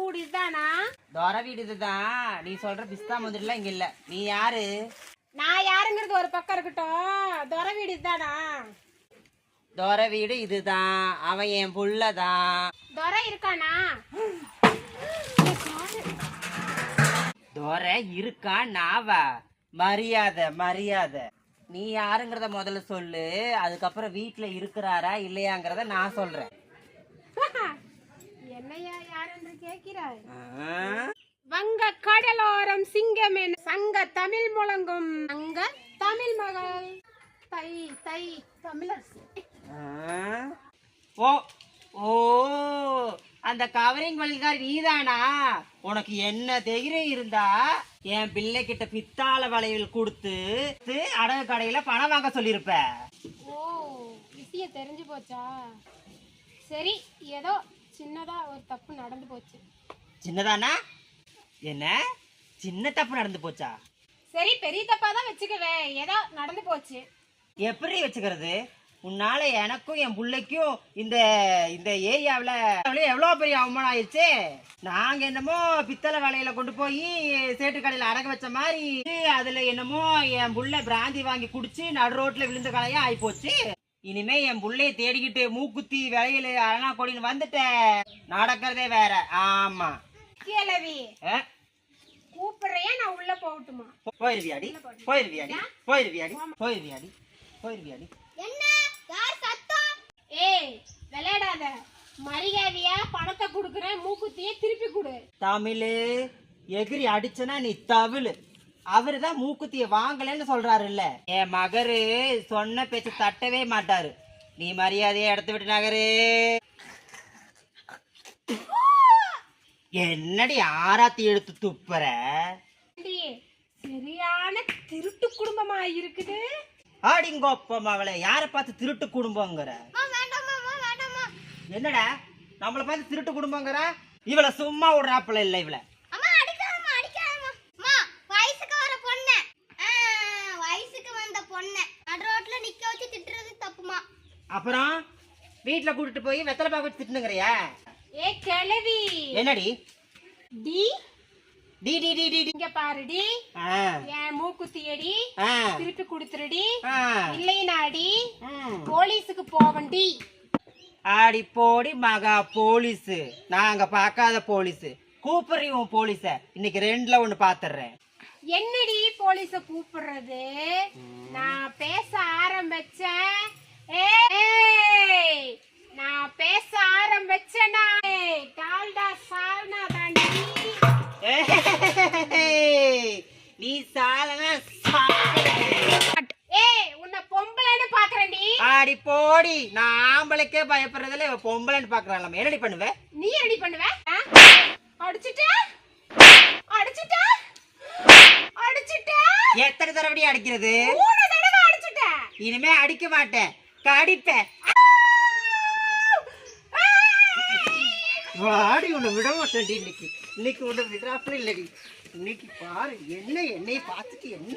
வீடு இதுதானா? துறை வீடு இதுதான். நீ சொல்ற பிஸ்தா முந்திரிலாம் இங்க இல்ல. நீ யாரு? நான் யாருங்கிறது ஒரு பக்கம் இருக்கட்டும், துறை வீடு இதுதானா? துறை வீடு இதுதான். அவன் என் புள்ளதான். துறை இருக்கானா? துறை இருக்கா? நாவா? மரியாதை மரியாதை. நீ யாருங்கிறத முதல்ல சொல்லு, அதுக்கப்புறம் வீட்டுல இருக்கிறாரா இல்லையாங்கிறத நான் சொல்றேன். என்னையா யார் என்று கேட்கிறாய்? வங்க கடலோரம் சிங்கம் என சங்க தமிழ் முழங்கும் அங்க தமிழ் மகள் தை தை தமிழரசி. ஓ ஓ அந்த கவரிங் வழிகாரி நீதானா? உனக்கு என்ன தைரியம் இருந்தா என் பிள்ளை கிட்ட பித்தாள வளையல் கொடுத்து அடகு கடையில பணம் வாங்க சொல்லிருப்ப. ஓ, விஷயம் தெரிஞ்சு போச்சா? சரி, ஏதோ சின்னதா ஒரு தப்பு நடந்து போச்சு. சின்னதானா? என்ன சின்ன தப்பு நடந்து போச்சா? சரி, பெரிய தப்பா தான் வச்சுக்கவே, ஏதோ நடந்து போச்சு. எப்படி வச்சுக்கிறது? உன்னால எனக்கும் என் பிள்ளைக்கும் இந்த இந்த ஏரியாவில் எவ்வளோ பெரிய அவமானம் ஆயிடுச்சு. நாங்க என்னமோ பித்தளை வேலையில கொண்டு போய் சேட்டு கடையில் அடக வச்ச மாதிரி அதுல என்னமோ என் புள்ள பிராந்தி வாங்கி குடிச்சு நடு ரோட்ல விழுந்த கலையா ஆயிப்போச்சு. இனிமே என் புள்ளைய தேடிக்கிட்டு மூக்குத்தி வேலையில அரணா கொடின்னு வந்துட்டேன். நடக்கிறதே வேற. ஆமா கேளவி கூப்பிடுறையா? நான் உள்ள போகட்டுமா? போயிருவியாடி போயிருவியாடி போயிருவியாடி போயிருவியாடி போயிருவியாடி. என்ன யார் சத்தம்? ஏய், விளையாடாத. மரியாதையா பணத்தை குடுக்குறேன், மூக்குத்தியே திருப்பி கொடு. தமிழ் எகிரி அடிச்சனா நீ தவிழு. அவருதான் மூக்குத்திய வாங்கலன்னு சொல்றாருல்ல. என் மகரு சொன்ன பேச்சு தட்டவே மாட்டாரு. நீ மரியாதையை எடுத்து விட்டு நகரு. என்னடி ஆராத்தி எடுத்து துப்புற? சரியான திருட்டு குடும்பமா இருக்குது. ஆடிங்கோப்பம் அவளை யார பார்த்து திருட்டு குடும்பங்கிற? என்னடா நம்மளை பார்த்து திருட்டு குடும்பங்கிற? இவளை சும்மா விடுறாப்புல இல்ல. இவளை அப்புறம் வீட்டுல கூட்டிட்டு போய் வெத்தலை பாக்கு வச்சு திட்டுங்கிறியா? ஏ கிழவி, என்னடி டி டி டி டி டி இங்க பாருடி. என் மூக்குத்தியடி திருப்பி கொடுத்துருடி, இல்லைனாடி போலீஸுக்கு போவண்டி. ஆடி போடி மகா போலீஸ். நாங்க பார்க்காத போலீஸ். கூப்பிடுறீ உன் போலீஸ. இன்னைக்கு ரெண்டுல ஒண்ணு பாத்துறேன். என்னடி போலீஸ கூப்பிடுறது? நான் பேச ஆரம்பிச்சேன். நான் பேச ஆரம்பிச்சேனா டால்டா சால்னா தாண்டி. நீ சாலனா உன்னை பொம்பளைன்னு பாக்குறேன்டி. ஆடி போடி. நான் ஆம்பளைக்கே பயப்படுறதுல பொம்பளைன்னு பாக்குறாங்க. என்னடி பண்ணுவ? நீ ரெடி பண்ணுவ? அடிச்சுட்ட அடிச்சுட்ட அடிச்சுட்ட. எத்தனை தடவை அடிக்கிறது? 3 தடவை அடிச்சுட்ட. இனிமே அடிக்க மாட்டேன், கடிப்பேன். வாடி உன்னை விட மாட்டேன். இன்னைக்கு உன்னை விடுறாப்புல இல்லடி. இன்னைக்கு பாரு என்ன என்னைய பார்த்துட்டு என்ன